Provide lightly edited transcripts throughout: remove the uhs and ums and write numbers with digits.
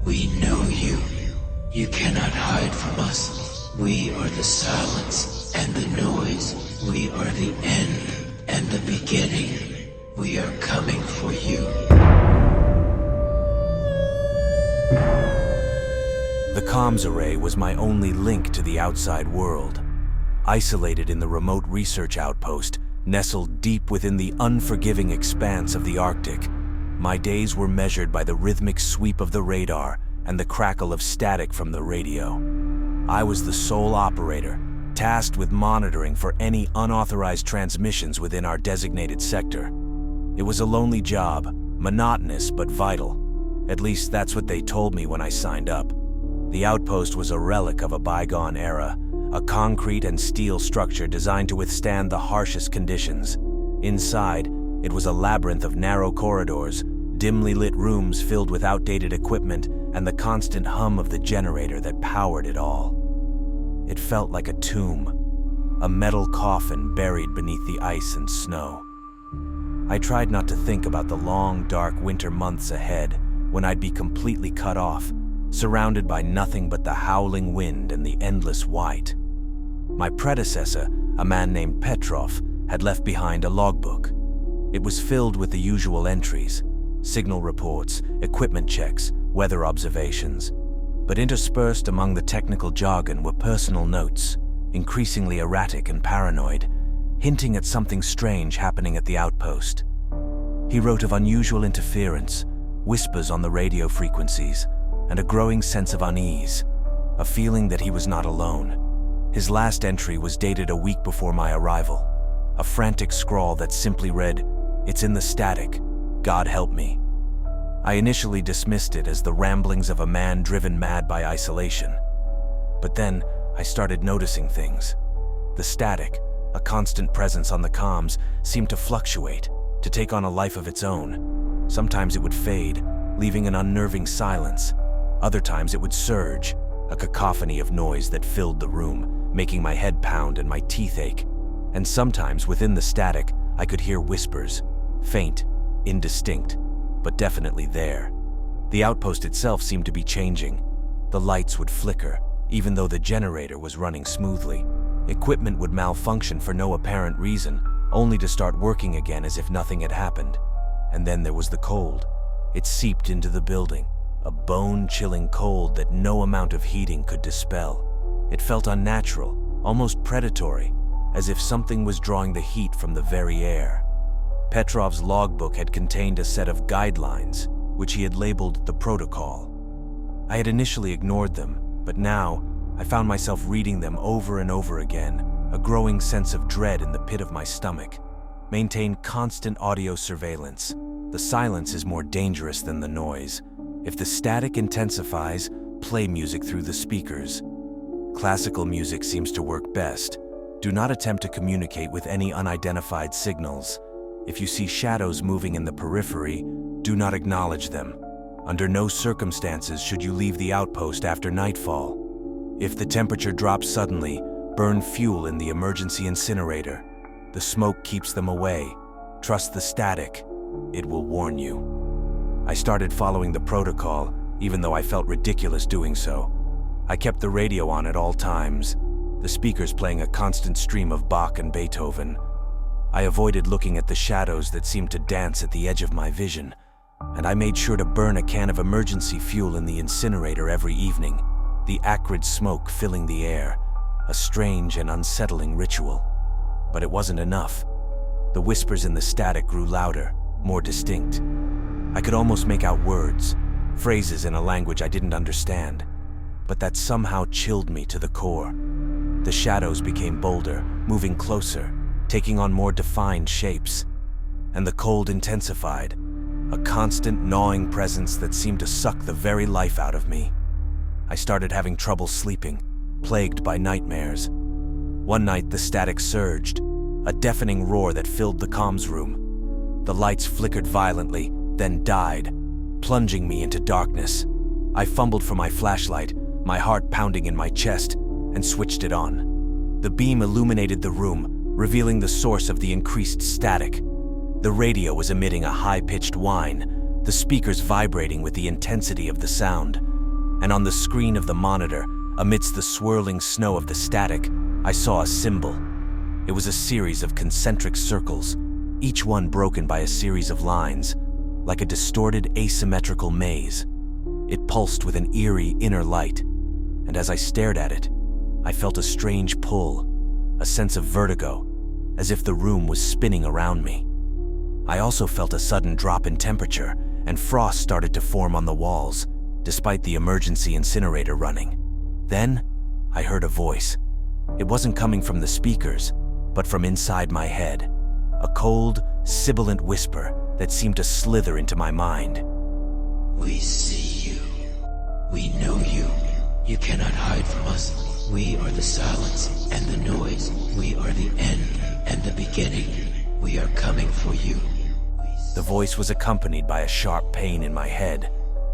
We know you. You cannot hide from us. We are the silence and the noise. We are the end and the beginning. We are coming for you. The comms array was my only link to the outside world. Isolated in the remote research outpost, nestled deep within the unforgiving expanse of the Arctic, my days were measured by the rhythmic sweep of the radar and the crackle of static from the radio. I was the sole operator, tasked with monitoring for any unauthorized transmissions within our designated sector. It was a lonely job, monotonous but vital. At least that's what they told me when I signed up. The outpost was a relic of a bygone era, a concrete and steel structure designed to withstand the harshest conditions. Inside, it was a labyrinth of narrow corridors, dimly lit rooms filled with outdated equipment, and the constant hum of the generator that powered it all. It felt like a tomb, a metal coffin buried beneath the ice and snow. I tried not to think about the long, dark winter months ahead when I'd be completely cut off, surrounded by nothing but the howling wind and the endless white. My predecessor, a man named Petrov, had left behind a logbook. It was filled with the usual entries: signal reports, equipment checks, weather observations. But interspersed among the technical jargon were personal notes, increasingly erratic and paranoid, hinting at something strange happening at the outpost. He wrote of unusual interference, whispers on the radio frequencies, and a growing sense of unease, a feeling that he was not alone. His last entry was dated a week before my arrival, a frantic scrawl that simply read, "It's in the static. God help me." I initially dismissed it as the ramblings of a man driven mad by isolation. But then I started noticing things. The static, a constant presence on the comms, seemed to fluctuate, to take on a life of its own. Sometimes it would fade, leaving an unnerving silence. Other times it would surge, a cacophony of noise that filled the room, making my head pound and my teeth ache. And sometimes within the static, I could hear whispers, faint, indistinct, but definitely there. The outpost itself seemed to be changing. The lights would flicker, even though the generator was running smoothly. Equipment would malfunction for no apparent reason, only to start working again as if nothing had happened. And then there was the cold. It seeped into the building, a bone-chilling cold that no amount of heating could dispel. It felt unnatural, almost predatory, as if something was drawing the heat from the very air. Petrov's logbook had contained a set of guidelines, which he had labeled the protocol. I had initially ignored them, but now I found myself reading them over and over again, a growing sense of dread in the pit of my stomach. Maintain constant audio surveillance. The silence is more dangerous than the noise. If the static intensifies, play music through the speakers. Classical music seems to work best. Do not attempt to communicate with any unidentified signals. If you see shadows moving in the periphery, do not acknowledge them. Under no circumstances should you leave the outpost after nightfall. If the temperature drops suddenly, burn fuel in the emergency incinerator. The smoke keeps them away. Trust the static. It will warn you. I started following the protocol, even though I felt ridiculous doing so. I kept the radio on at all times, the speakers playing a constant stream of Bach and Beethoven. I avoided looking at the shadows that seemed to dance at the edge of my vision, and I made sure to burn a can of emergency fuel in the incinerator every evening, the acrid smoke filling the air, a strange and unsettling ritual. But it wasn't enough. The whispers in the static grew louder, more distinct. I could almost make out words, phrases in a language I didn't understand, but that somehow chilled me to the core. The shadows became bolder, moving closer, taking on more defined shapes. And the cold intensified, a constant gnawing presence that seemed to suck the very life out of me. I started having trouble sleeping, plagued by nightmares. One night the static surged, a deafening roar that filled the comms room. The lights flickered violently, then died, plunging me into darkness. I fumbled for my flashlight, my heart pounding in my chest, and switched it on. The beam illuminated the room, revealing the source of the increased static. The radio was emitting a high-pitched whine, the speakers vibrating with the intensity of the sound. and on the screen of the monitor, amidst the swirling snow of the static, I saw a symbol. It was a series of concentric circles, each one broken by a series of lines, like a distorted asymmetrical maze. It pulsed with an eerie inner light, and as I stared at it, I felt a strange pull, a sense of vertigo, as if the room was spinning around me. I also felt a sudden drop in temperature, and frost started to form on the walls, despite the emergency incinerator running. Then, I heard a voice. It wasn't coming from the speakers, but from inside my head. A cold, sibilant whisper that seemed to slither into my mind. We see you. We know you. You cannot hide from us. We are the silence and the noise. We are the end and the beginning. We are coming for you. The voice was accompanied by a sharp pain in my head,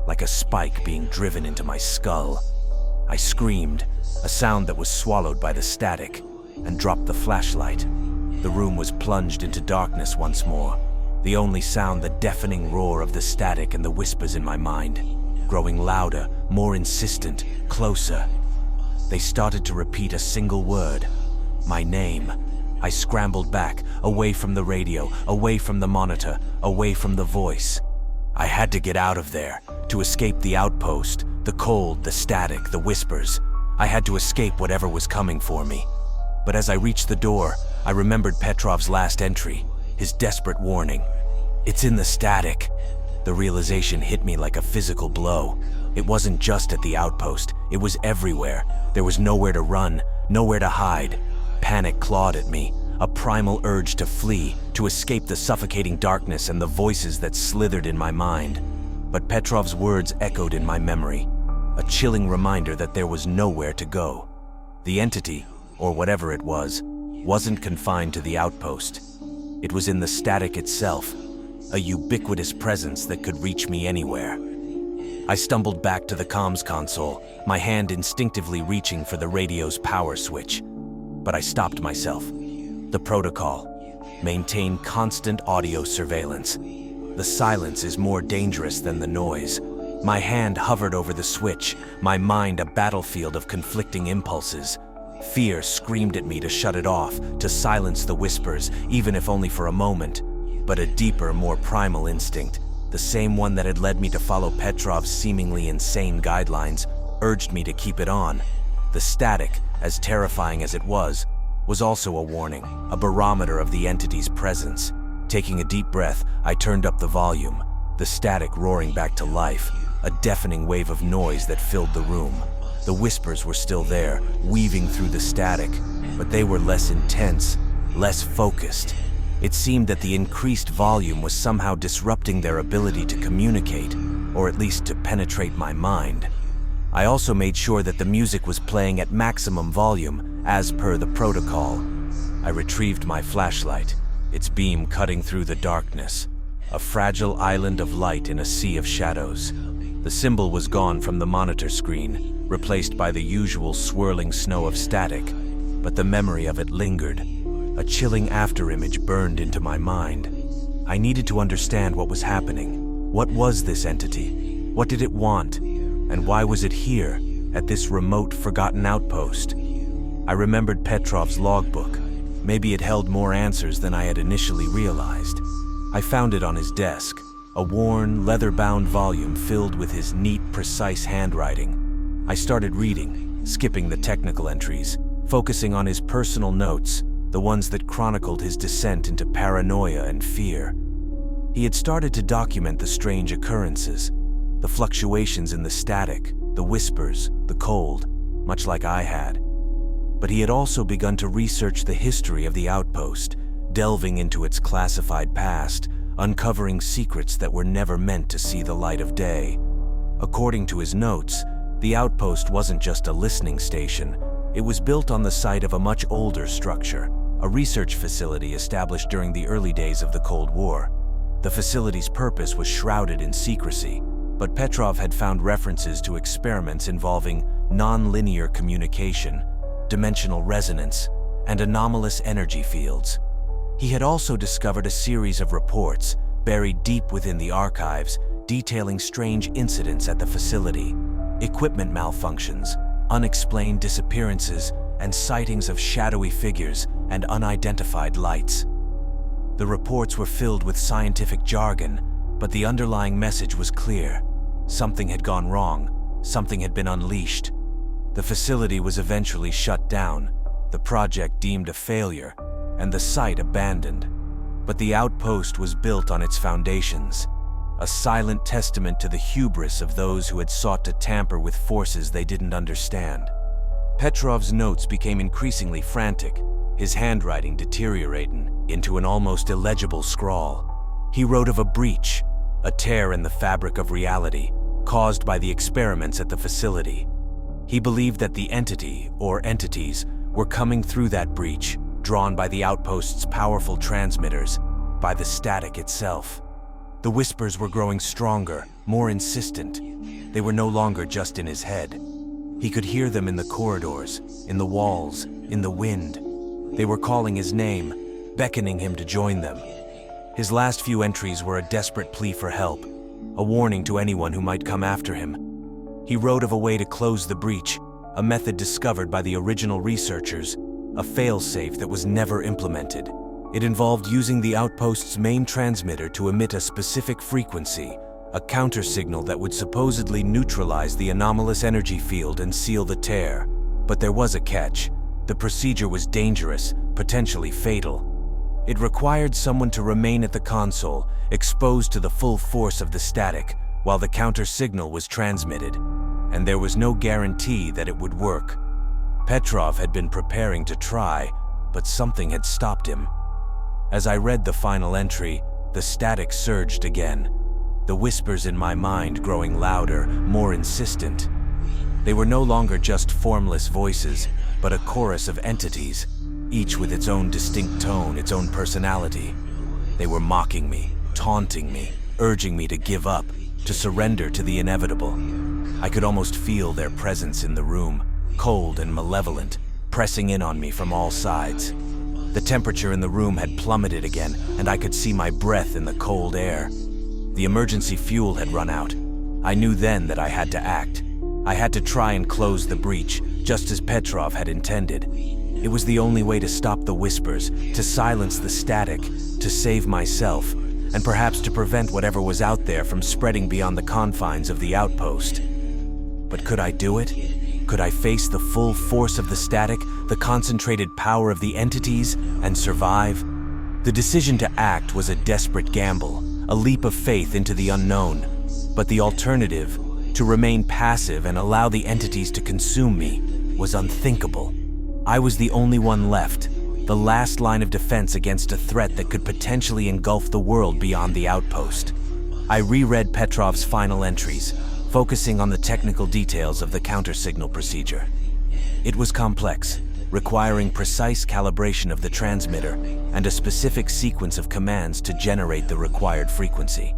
like a spike being driven into my skull. I screamed, a sound that was swallowed by the static, and dropped the flashlight. The room was plunged into darkness once more, the only sound the deafening roar of the static and the whispers in my mind, growing louder, more insistent, closer. They started to repeat a single word, my name. I scrambled back, away from the radio, away from the monitor, away from the voice. I had to get out of there, to escape the outpost, the cold, the static, the whispers. I had to escape whatever was coming for me. But as I reached the door, I remembered Petrov's last entry, his desperate warning. It's in the static. The realization hit me like a physical blow. It wasn't just at the outpost, it was everywhere. There was nowhere to run, nowhere to hide. Panic clawed at me, a primal urge to flee, to escape the suffocating darkness and the voices that slithered in my mind. But Petrov's words echoed in my memory, a chilling reminder that there was nowhere to go. The entity, or whatever it was, wasn't confined to the outpost. It was in the static itself, a ubiquitous presence that could reach me anywhere. I stumbled back to the comms console, my hand instinctively reaching for the radio's power switch. But I stopped myself. The protocol: maintain constant audio surveillance. The silence is more dangerous than the noise. My hand hovered over the switch, my mind a battlefield of conflicting impulses. Fear screamed at me to shut it off, to silence the whispers, even if only for a moment. But a deeper, more primal instinct, the same one that had led me to follow Petrov's seemingly insane guidelines, urged me to keep it on. The static, as terrifying as it was also a warning, a barometer of the entity's presence. Taking a deep breath, I turned up the volume, the static roaring back to life, a deafening wave of noise that filled the room. The whispers were still there, weaving through the static, but they were less intense, less focused. It seemed that the increased volume was somehow disrupting their ability to communicate, or at least to penetrate my mind. I also made sure that the music was playing at maximum volume, as per the protocol. I retrieved my flashlight, its beam cutting through the darkness, a fragile island of light in a sea of shadows. The symbol was gone from the monitor screen, replaced by the usual swirling snow of static, but the memory of it lingered. A chilling afterimage burned into my mind. I needed to understand what was happening. What was this entity? What did it want? And why was it here, at this remote, forgotten outpost? I remembered Petrov's logbook. Maybe it held more answers than I had initially realized. I found it on his desk, a worn, leather-bound volume filled with his neat, precise handwriting. I started reading, skipping the technical entries, focusing on his personal notes, the ones that chronicled his descent into paranoia and fear. He had started to document the strange occurrences, the fluctuations in the static, the whispers, the cold, much like I had. But he had also begun to research the history of the outpost, delving into its classified past, uncovering secrets that were never meant to see the light of day. According to his notes, the outpost wasn't just a listening station. It was built on the site of a much older structure, a research facility established during the early days of the Cold War. The facility's purpose was shrouded in secrecy, but Petrov had found references to experiments involving non-linear communication, dimensional resonance, and anomalous energy fields. He had also discovered a series of reports buried deep within the archives detailing strange incidents at the facility. equipment malfunctions, unexplained disappearances, and sightings of shadowy figures and unidentified lights. The reports were filled with scientific jargon, but the underlying message was clear. Something had gone wrong, something had been unleashed. The facility was eventually shut down, the project deemed a failure, and the site abandoned. But the outpost was built on its foundations, a silent testament to the hubris of those who had sought to tamper with forces they didn't understand. Petrov's notes became increasingly frantic, his handwriting deteriorating into an almost illegible scrawl. He wrote of a breach, a tear in the fabric of reality, caused by the experiments at the facility. He believed that the entity, or entities, were coming through that breach, drawn by the outpost's powerful transmitters, by the static itself. The whispers were growing stronger, more insistent. They were no longer just in his head. He could hear them in the corridors, in the walls, in the wind. They were calling his name, beckoning him to join them. His last few entries were a desperate plea for help, a warning to anyone who might come after him. He wrote of a way to close the breach, a method discovered by the original researchers, a fail-safe that was never implemented. It involved using the outpost's main transmitter to emit a specific frequency, a counter-signal that would supposedly neutralize the anomalous energy field and seal the tear. But there was a catch. The procedure was dangerous, potentially fatal. It required someone to remain at the console, exposed to the full force of the static, while the counter-signal was transmitted. And there was no guarantee that it would work. Petrov had been preparing to try, but something had stopped him. As I read the final entry, the static surged again, the whispers in my mind growing louder, more insistent. They were no longer just formless voices, but a chorus of entities, each with its own distinct tone, its own personality. They were mocking me, taunting me, urging me to give up, to surrender to the inevitable. I could almost feel their presence in the room, cold and malevolent, pressing in on me from all sides. The temperature in the room had plummeted again, and I could see my breath in the cold air. The emergency fuel had run out. I knew then that I had to act. I had to try and close the breach, just as Petrov had intended. It was the only way to stop the whispers, to silence the static, to save myself, and perhaps to prevent whatever was out there from spreading beyond the confines of the outpost. But could I do it? Could I face the full force of the static, the concentrated power of the entities, and survive? The decision to act was a desperate gamble, a leap of faith into the unknown. But the alternative, to remain passive and allow the entities to consume me, was unthinkable. I was the only one left, the last line of defense against a threat that could potentially engulf the world beyond the outpost. I reread Petrov's final entries, focusing on the technical details of the counter-signal procedure. It was complex, requiring precise calibration of the transmitter and a specific sequence of commands to generate the required frequency.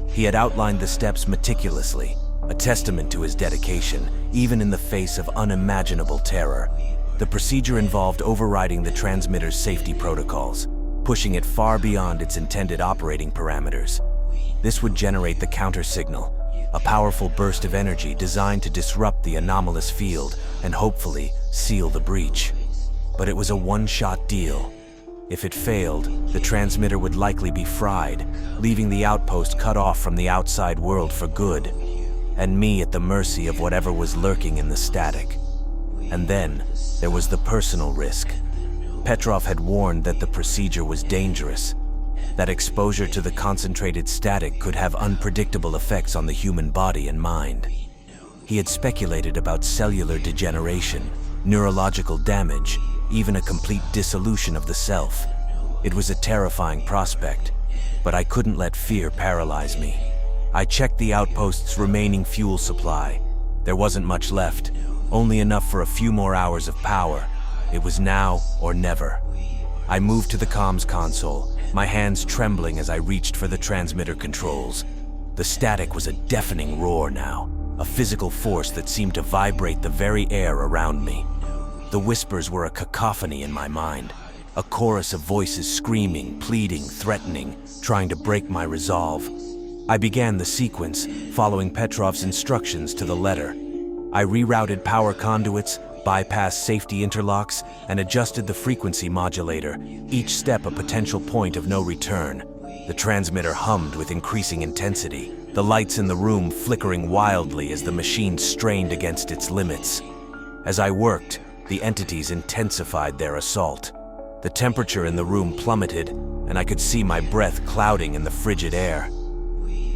He had outlined the steps meticulously, a testament to his dedication, even in the face of unimaginable terror. The procedure involved overriding the transmitter's safety protocols, pushing it far beyond its intended operating parameters. This would generate the counter-signal, a powerful burst of energy designed to disrupt the anomalous field and hopefully seal the breach. But it was a one-shot deal. If it failed, the transmitter would likely be fried, leaving the outpost cut off from the outside world for good, and me at the mercy of whatever was lurking in the static. And then, there was the personal risk. Petrov had warned that the procedure was dangerous, that exposure to the concentrated static could have unpredictable effects on the human body and mind. He had speculated about cellular degeneration, neurological damage, even a complete dissolution of the self. It was a terrifying prospect, but I couldn't let fear paralyze me. I checked the outpost's remaining fuel supply. There wasn't much left, only enough for a few more hours of power. It was now or never. I moved to the comms console, my hands trembling as I reached for the transmitter controls. The static was a deafening roar now, a physical force that seemed to vibrate the very air around me. The whispers were a cacophony in my mind, a chorus of voices screaming, pleading, threatening, trying to break my resolve. I began the sequence, following Petrov's instructions to the letter. I rerouted power conduits, bypassed safety interlocks, and adjusted the frequency modulator, each step a potential point of no return. The transmitter hummed with increasing intensity, the lights in the room flickering wildly as the machine strained against its limits. As I worked, the entities intensified their assault. The temperature in the room plummeted, and I could see my breath clouding in the frigid air.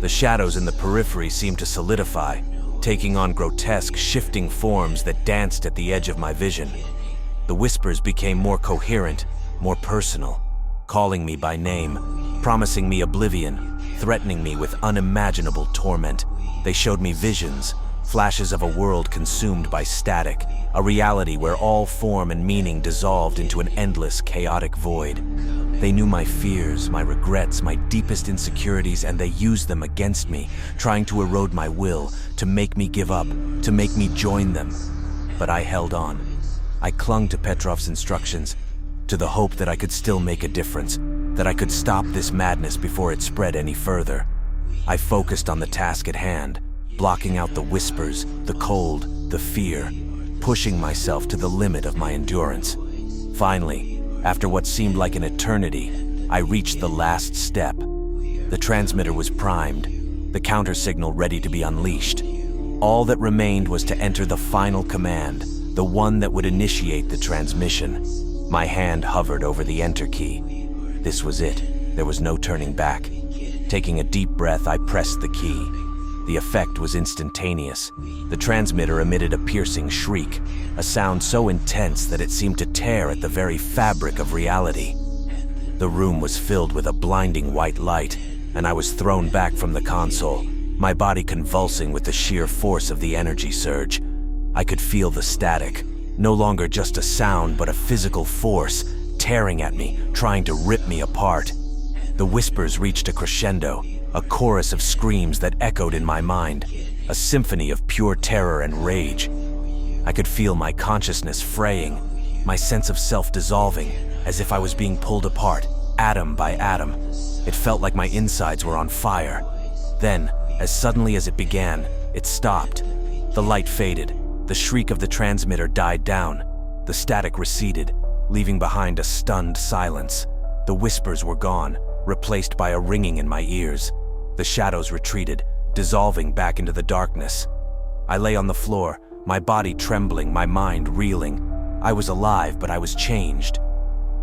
The shadows in the periphery seemed to solidify, taking on grotesque, shifting forms that danced at the edge of my vision. The whispers became more coherent, more personal, calling me by name, promising me oblivion, threatening me with unimaginable torment. They showed me visions, flashes of a world consumed by static, a reality where all form and meaning dissolved into an endless, chaotic void. They knew my fears, my regrets, my deepest insecurities, and they used them against me, trying to erode my will, to make me give up, to make me join them. But I held on. I clung to Petrov's instructions, to the hope that I could still make a difference, that I could stop this madness before it spread any further. I focused on the task at hand, blocking out the whispers, the cold, the fear, pushing myself to the limit of my endurance. Finally, after what seemed like an eternity, I reached the last step. The transmitter was primed, the counter signal ready to be unleashed. All that remained was to enter the final command, the one that would initiate the transmission. My hand hovered over the enter key. This was it. There was no turning back. Taking a deep breath, I pressed the key. The effect was instantaneous. The transmitter emitted a piercing shriek, a sound so intense that it seemed to tear at the very fabric of reality. The room was filled with a blinding white light, and I was thrown back from the console, my body convulsing with the sheer force of the energy surge. I could feel the static, no longer just a sound but a physical force, tearing at me, trying to rip me apart. The whispers reached a crescendo, a chorus of screams that echoed in my mind, a symphony of pure terror and rage. I could feel my consciousness fraying, my sense of self dissolving, as if I was being pulled apart, atom by atom. It felt like my insides were on fire. Then, as suddenly as it began, it stopped. The light faded, the shriek of the transmitter died down, the static receded, leaving behind a stunned silence. The whispers were gone, replaced by a ringing in my ears. The shadows retreated, dissolving back into the darkness. I lay on the floor, my body trembling, my mind reeling. I was alive, but I was changed.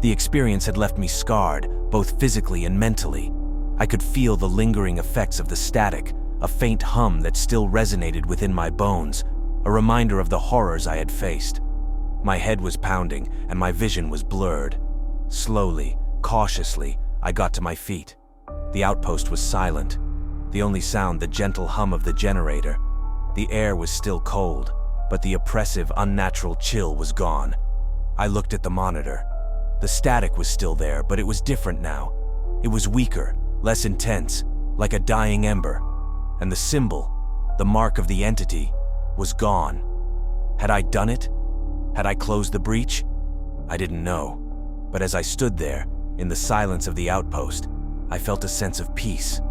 The experience had left me scarred, both physically and mentally. I could feel the lingering effects of the static, a faint hum that still resonated within my bones, a reminder of the horrors I had faced. My head was pounding, and my vision was blurred. Slowly, cautiously, I got to my feet. The outpost was silent. The only sound, the gentle hum of the generator. The air was still cold, but the oppressive, unnatural chill was gone. I looked at the monitor. The static was still there, but it was different now. It was weaker, less intense, like a dying ember. And the symbol, the mark of the entity, was gone. Had I done it? Had I closed the breach? I didn't know. But as I stood there, in the silence of the outpost, I felt a sense of peace,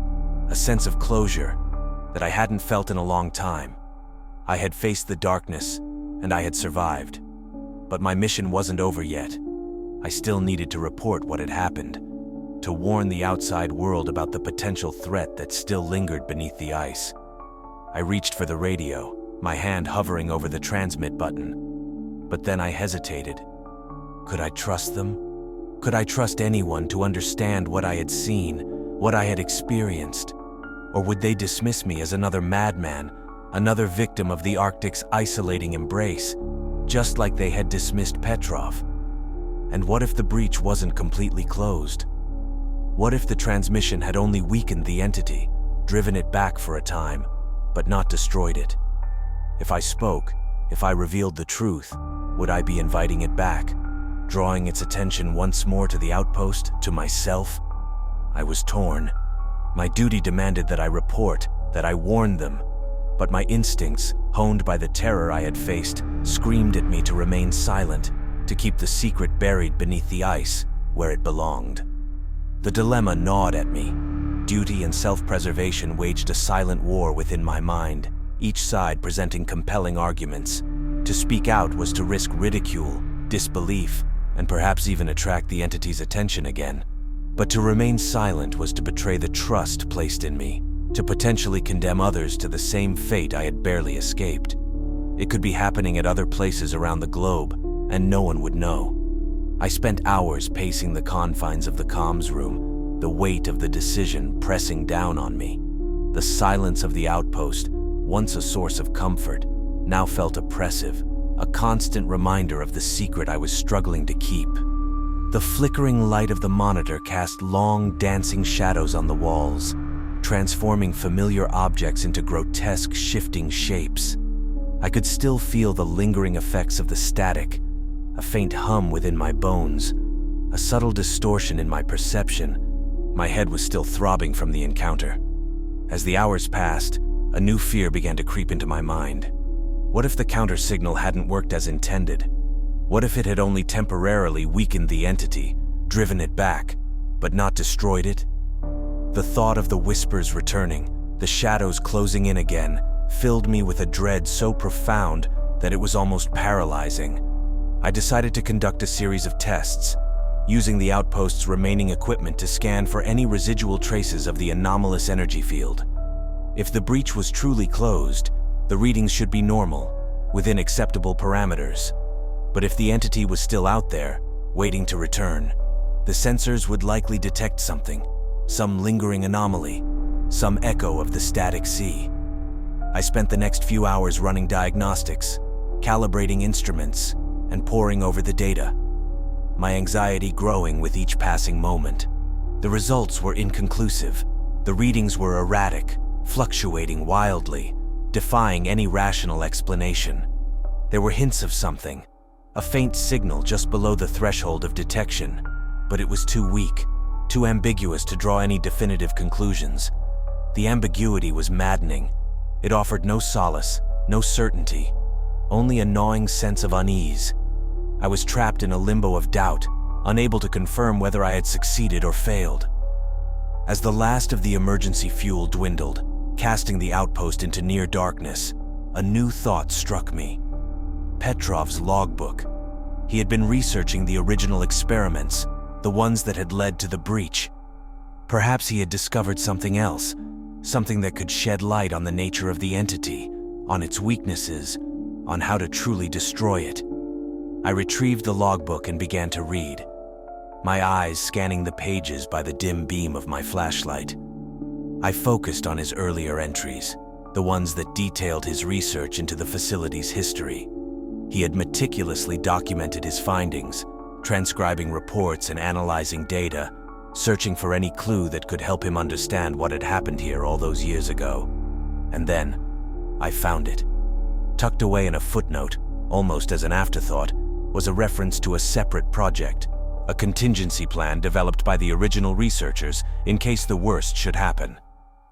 a sense of closure that I hadn't felt in a long time. I had faced the darkness, and I had survived. But my mission wasn't over yet. I still needed to report what had happened, to warn the outside world about the potential threat that still lingered beneath the ice. I reached for the radio, my hand hovering over the transmit button. But then I hesitated. Could I trust them? Could I trust anyone to understand what I had seen, what I had experienced? Or would they dismiss me as another madman, another victim of the Arctic's isolating embrace, just like they had dismissed Petrov? And what if the breach wasn't completely closed? What if the transmission had only weakened the entity, driven it back for a time, but not destroyed it? If I spoke, if I revealed the truth, would I be inviting it back, drawing its attention once more to the outpost, to myself? I was torn. My duty demanded that I report, that I warn them, but my instincts, honed by the terror I had faced, screamed at me to remain silent, to keep the secret buried beneath the ice, where it belonged. The dilemma gnawed at me. Duty and self-preservation waged a silent war within my mind, each side presenting compelling arguments. To speak out was to risk ridicule, disbelief, and perhaps even attract the entity's attention again. But to remain silent was to betray the trust placed in me, to potentially condemn others to the same fate I had barely escaped. It could be happening at other places around the globe, and no one would know. I spent hours pacing the confines of the comms room, the weight of the decision pressing down on me. The silence of the outpost, once a source of comfort, now felt oppressive, a constant reminder of the secret I was struggling to keep. The flickering light of the monitor cast long, dancing shadows on the walls, transforming familiar objects into grotesque, shifting shapes. I could still feel the lingering effects of the static, a faint hum within my bones, a subtle distortion in my perception. My head was still throbbing from the encounter. As the hours passed, a new fear began to creep into my mind. What if the counter signal hadn't worked as intended? What if it had only temporarily weakened the entity, driven it back, but not destroyed it? The thought of the whispers returning, the shadows closing in again, filled me with a dread so profound that it was almost paralyzing. I decided to conduct a series of tests, using the outpost's remaining equipment to scan for any residual traces of the anomalous energy field. If the breach was truly closed, the readings should be normal, within acceptable parameters. But if the entity was still out there, waiting to return, the sensors would likely detect something, some lingering anomaly, some echo of the static sea. I spent the next few hours running diagnostics, calibrating instruments, and poring over the data, my anxiety growing with each passing moment. The results were inconclusive. The readings were erratic, fluctuating wildly, defying any rational explanation. There were hints of something, a faint signal just below the threshold of detection, but it was too weak, too ambiguous to draw any definitive conclusions. The ambiguity was maddening. It offered no solace, no certainty, only a gnawing sense of unease. I was trapped in a limbo of doubt, unable to confirm whether I had succeeded or failed. As the last of the emergency fuel dwindled, casting the outpost into near darkness, a new thought struck me. Petrov's logbook. He had been researching the original experiments, the ones that had led to the breach. Perhaps he had discovered something else, something that could shed light on the nature of the entity, on its weaknesses, on how to truly destroy it. I retrieved the logbook and began to read, my eyes scanning the pages by the dim beam of my flashlight. I focused on his earlier entries, the ones that detailed his research into the facility's history. He had meticulously documented his findings, transcribing reports and analyzing data, searching for any clue that could help him understand what had happened here all those years ago. And then, I found it. Tucked away in a footnote, almost as an afterthought, was a reference to a separate project, a contingency plan developed by the original researchers in case the worst should happen.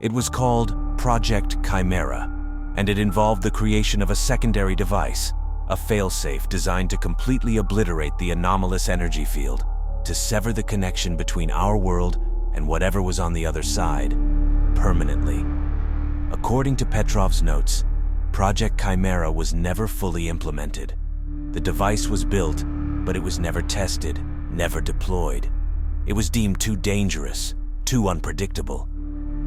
It was called Project Chimera, and it involved the creation of a secondary device, a failsafe designed to completely obliterate the anomalous energy field, to sever the connection between our world and whatever was on the other side, permanently. According to Petrov's notes, Project Chimera was never fully implemented. The device was built, but it was never tested, never deployed. It was deemed too dangerous, too unpredictable.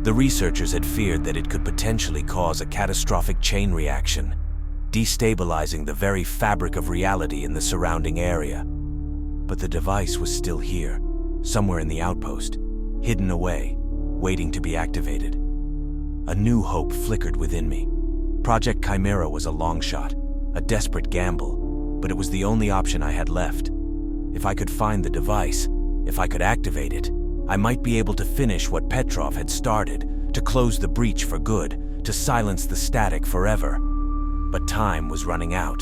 The researchers had feared that it could potentially cause a catastrophic chain reaction, destabilizing the very fabric of reality in the surrounding area. But the device was still here, somewhere in the outpost, hidden away, waiting to be activated. A new hope flickered within me. Project Chimera was a long shot, a desperate gamble, but it was the only option I had left. If I could find the device, if I could activate it, I might be able to finish what Petrov had started, to close the breach for good, to silence the static forever. But time was running out.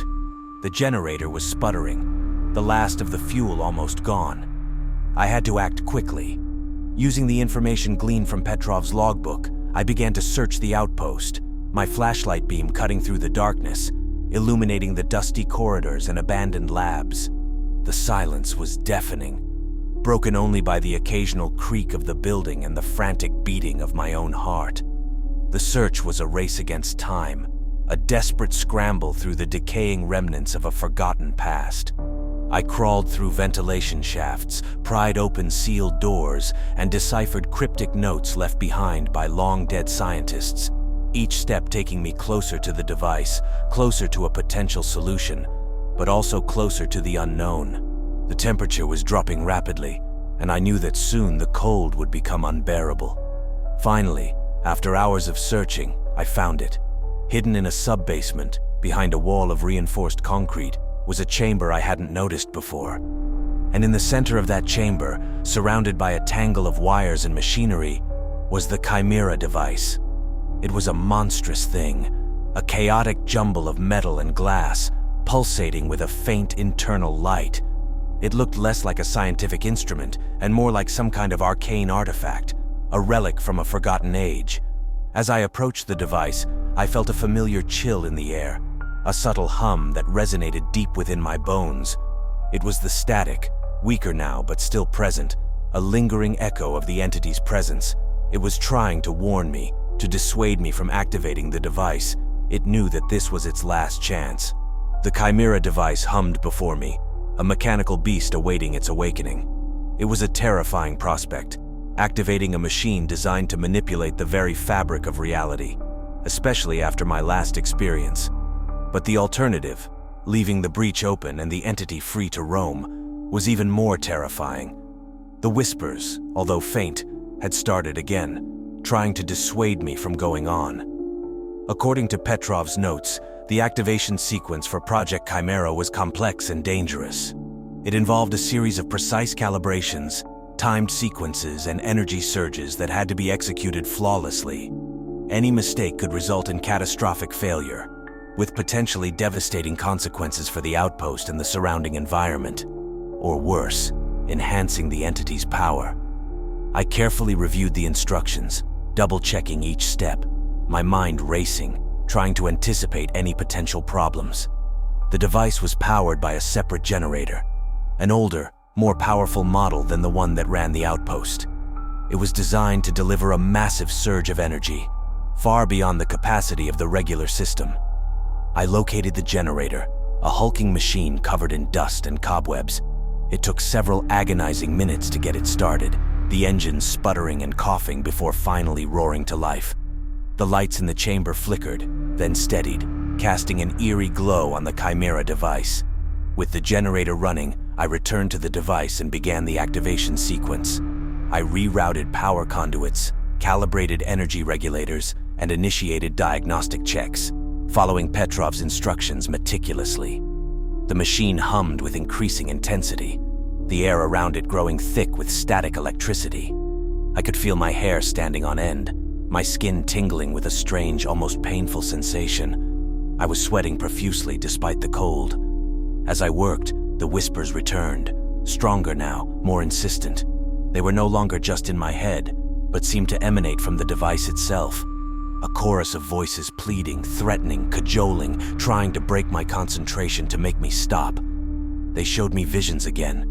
The generator was sputtering, the last of the fuel almost gone. I had to act quickly. Using the information gleaned from Petrov's logbook, I began to search the outpost, my flashlight beam cutting through the darkness, illuminating the dusty corridors and abandoned labs. The silence was deafening, broken only by the occasional creak of the building and the frantic beating of my own heart. The search was a race against time, a desperate scramble through the decaying remnants of a forgotten past. I crawled through ventilation shafts, pried open sealed doors, and deciphered cryptic notes left behind by long-dead scientists, each step taking me closer to the device, closer to a potential solution, but also closer to the unknown. The temperature was dropping rapidly, and I knew that soon the cold would become unbearable. Finally, after hours of searching, I found it. Hidden in a sub-basement, behind a wall of reinforced concrete, was a chamber I hadn't noticed before. And in the center of that chamber, surrounded by a tangle of wires and machinery, was the Chimera device. It was a monstrous thing, a chaotic jumble of metal and glass, pulsating with a faint internal light. It looked less like a scientific instrument and more like some kind of arcane artifact, a relic from a forgotten age. As I approached the device, I felt a familiar chill in the air, a subtle hum that resonated deep within my bones. It was the static, weaker now but still present, a lingering echo of the entity's presence. It was trying to warn me, to dissuade me from activating the device. It knew that this was its last chance. The Chimera device hummed before me, a mechanical beast awaiting its awakening. It was a terrifying prospect, activating a machine designed to manipulate the very fabric of reality, especially after my last experience. But the alternative, leaving the breach open and the entity free to roam, was even more terrifying. The whispers, although faint, had started again, trying to dissuade me from going on. According to Petrov's notes, the activation sequence for Project Chimera was complex and dangerous. It involved a series of precise calibrations, timed sequences, and energy surges that had to be executed flawlessly. Any mistake could result in catastrophic failure, with potentially devastating consequences for the outpost and the surrounding environment, or worse, enhancing the entity's power. I carefully reviewed the instructions, double-checking each step, my mind racing, trying to anticipate any potential problems. The device was powered by a separate generator, an older, more powerful model than the one that ran the outpost. It was designed to deliver a massive surge of energy, far beyond the capacity of the regular system. I located the generator, a hulking machine covered in dust and cobwebs. It took several agonizing minutes to get it started, the engine sputtering and coughing before finally roaring to life. The lights in the chamber flickered, then steadied, casting an eerie glow on the Chimera device. With the generator running, I returned to the device and began the activation sequence. I rerouted power conduits, calibrated energy regulators, and initiated diagnostic checks, following Petrov's instructions meticulously. The machine hummed with increasing intensity, the air around it growing thick with static electricity. I could feel my hair standing on end, my skin tingling with a strange, almost painful sensation. I was sweating profusely despite the cold. As I worked, the whispers returned, stronger now, more insistent. They were no longer just in my head, but seemed to emanate from the device itself. A chorus of voices pleading, threatening, cajoling, trying to break my concentration to make me stop. They showed me visions again,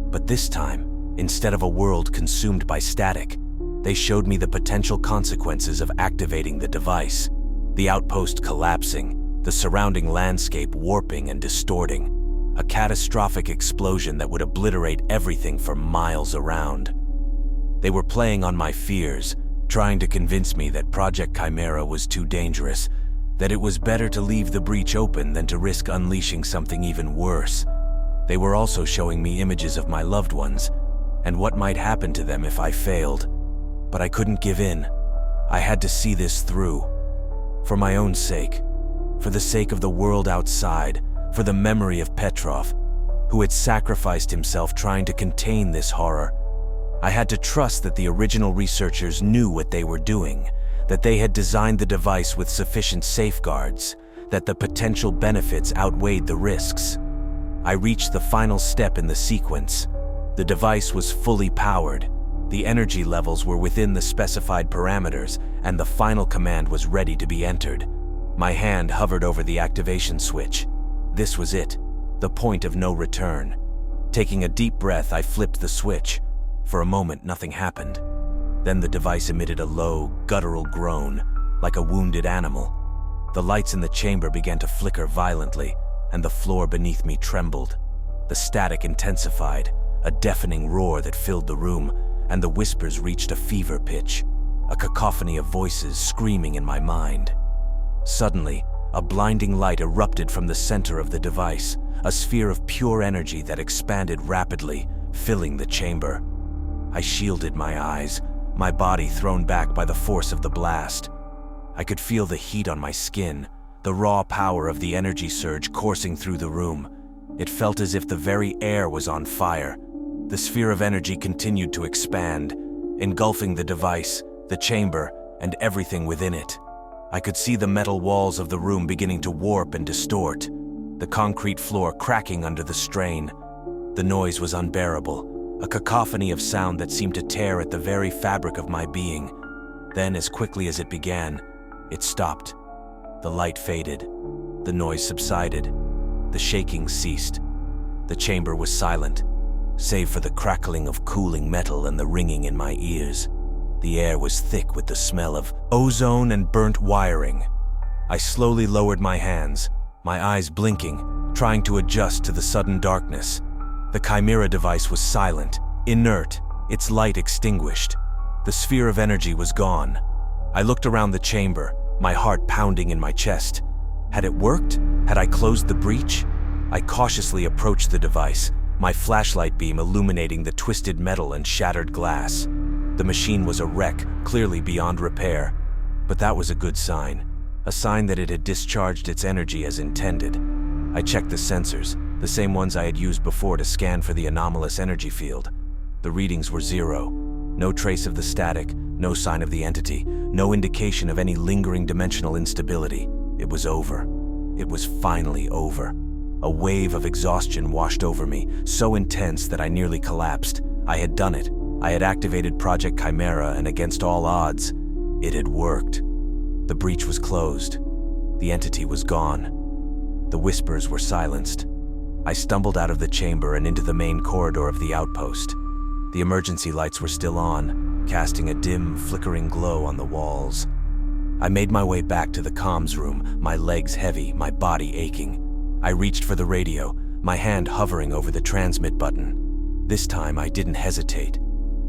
but this time, instead of a world consumed by static, they showed me the potential consequences of activating the device. The outpost collapsing, the surrounding landscape warping and distorting. A catastrophic explosion that would obliterate everything for miles around. They were playing on my fears, trying to convince me that Project Chimera was too dangerous, that it was better to leave the breach open than to risk unleashing something even worse. They were also showing me images of my loved ones, and what might happen to them if I failed. But I couldn't give in. I had to see this through. For my own sake, for the sake of the world outside, for the memory of Petrov, who had sacrificed himself trying to contain this horror. I had to trust that the original researchers knew what they were doing, that they had designed the device with sufficient safeguards, that the potential benefits outweighed the risks. I reached the final step in the sequence. The device was fully powered. The energy levels were within the specified parameters, and the final command was ready to be entered. My hand hovered over the activation switch. This was it, the point of no return. Taking a deep breath, I flipped the switch. For a moment, nothing happened. Then the device emitted a low, guttural groan, like a wounded animal. The lights in the chamber began to flicker violently, and the floor beneath me trembled. The static intensified, a deafening roar that filled the room, and the whispers reached a fever pitch, a cacophony of voices screaming in my mind. Suddenly, a blinding light erupted from the center of the device, a sphere of pure energy that expanded rapidly, filling the chamber. I shielded my eyes, my body thrown back by the force of the blast. I could feel the heat on my skin, the raw power of the energy surge coursing through the room. It felt as if the very air was on fire. The sphere of energy continued to expand, engulfing the device, the chamber, and everything within it. I could see the metal walls of the room beginning to warp and distort, the concrete floor cracking under the strain. The noise was unbearable, a cacophony of sound that seemed to tear at the very fabric of my being. Then, as quickly as it began, it stopped. The light faded. The noise subsided. The shaking ceased. The chamber was silent, save for the crackling of cooling metal and the ringing in my ears. The air was thick with the smell of ozone and burnt wiring. I slowly lowered my hands, my eyes blinking, trying to adjust to the sudden darkness. The Chimera device was silent, inert, its light extinguished. The sphere of energy was gone. I looked around the chamber, my heart pounding in my chest. Had it worked? Had I closed the breach? I cautiously approached the device, my flashlight beam illuminating the twisted metal and shattered glass. The machine was a wreck, clearly beyond repair. But that was a good sign, a sign that it had discharged its energy as intended. I checked the sensors, the same ones I had used before to scan for the anomalous energy field. The readings were 0. No trace of the static, no sign of the entity, no indication of any lingering dimensional instability. It was over. It was finally over. A wave of exhaustion washed over me, so intense that I nearly collapsed. I had done it. I had activated Project Chimera, and against all odds, it had worked. The breach was closed. The entity was gone. The whispers were silenced. I stumbled out of the chamber and into the main corridor of the outpost. The emergency lights were still on, casting a dim, flickering glow on the walls. I made my way back to the comms room, my legs heavy, my body aching. I reached for the radio, my hand hovering over the transmit button. This time I didn't hesitate.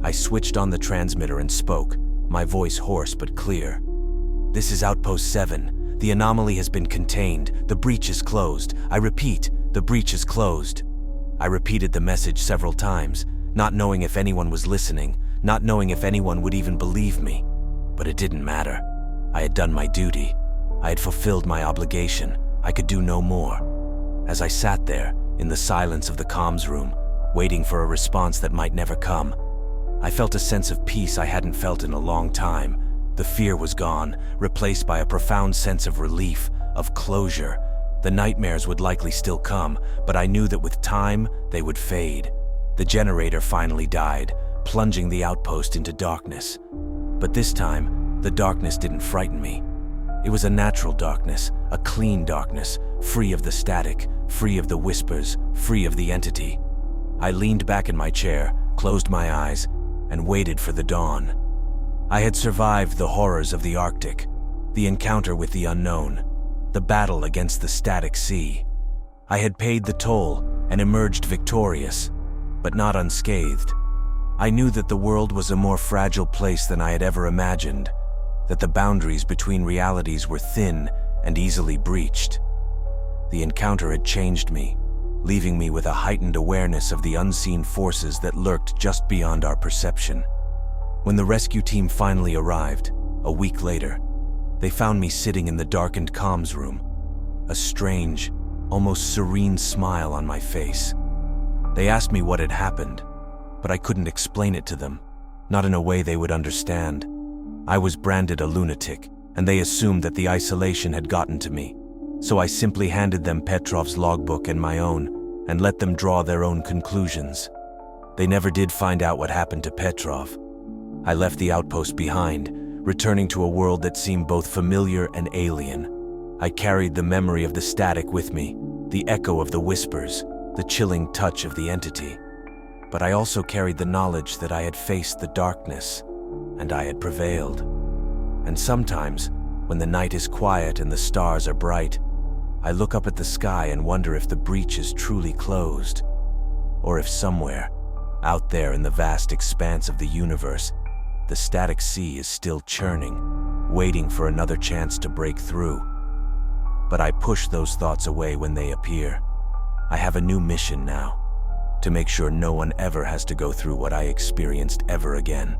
I switched on the transmitter and spoke, my voice hoarse but clear. "This is Outpost 7. The anomaly has been contained. The breach is closed. I repeat, the breach is closed." I repeated the message several times, not knowing if anyone was listening, not knowing if anyone would even believe me. But it didn't matter. I had done my duty. I had fulfilled my obligation. I could do no more. As I sat there, in the silence of the comms room, waiting for a response that might never come, I felt a sense of peace I hadn't felt in a long time. The fear was gone, replaced by a profound sense of relief, of closure. The nightmares would likely still come, but I knew that with time, they would fade. The generator finally died, plunging the outpost into darkness. But this time, the darkness didn't frighten me. It was a natural darkness, a clean darkness, free of the static, free of the whispers, free of the entity. I leaned back in my chair, closed my eyes, and waited for the dawn. I had survived the horrors of the Arctic, the encounter with the unknown, the battle against the static sea. I had paid the toll and emerged victorious, but not unscathed. I knew that the world was a more fragile place than I had ever imagined, that the boundaries between realities were thin and easily breached. The encounter had changed me, leaving me with a heightened awareness of the unseen forces that lurked just beyond our perception. When the rescue team finally arrived, a week later, they found me sitting in the darkened comms room, a strange, almost serene smile on my face. They asked me what had happened, but I couldn't explain it to them, not in a way they would understand. I was branded a lunatic, and they assumed that the isolation had gotten to me. So I simply handed them Petrov's logbook and my own, and let them draw their own conclusions. They never did find out what happened to Petrov. I left the outpost behind, returning to a world that seemed both familiar and alien. I carried the memory of the static with me, the echo of the whispers, the chilling touch of the entity. But I also carried the knowledge that I had faced the darkness, and I had prevailed. And sometimes, When the night is quiet and the stars are bright, I look up at the sky and wonder if the breach is truly closed, or if somewhere, out there in the vast expanse of the universe, the static sea is still churning, waiting for another chance to break through. But I push those thoughts away when they appear. I have a new mission now, to make sure no one ever has to go through what I experienced ever again.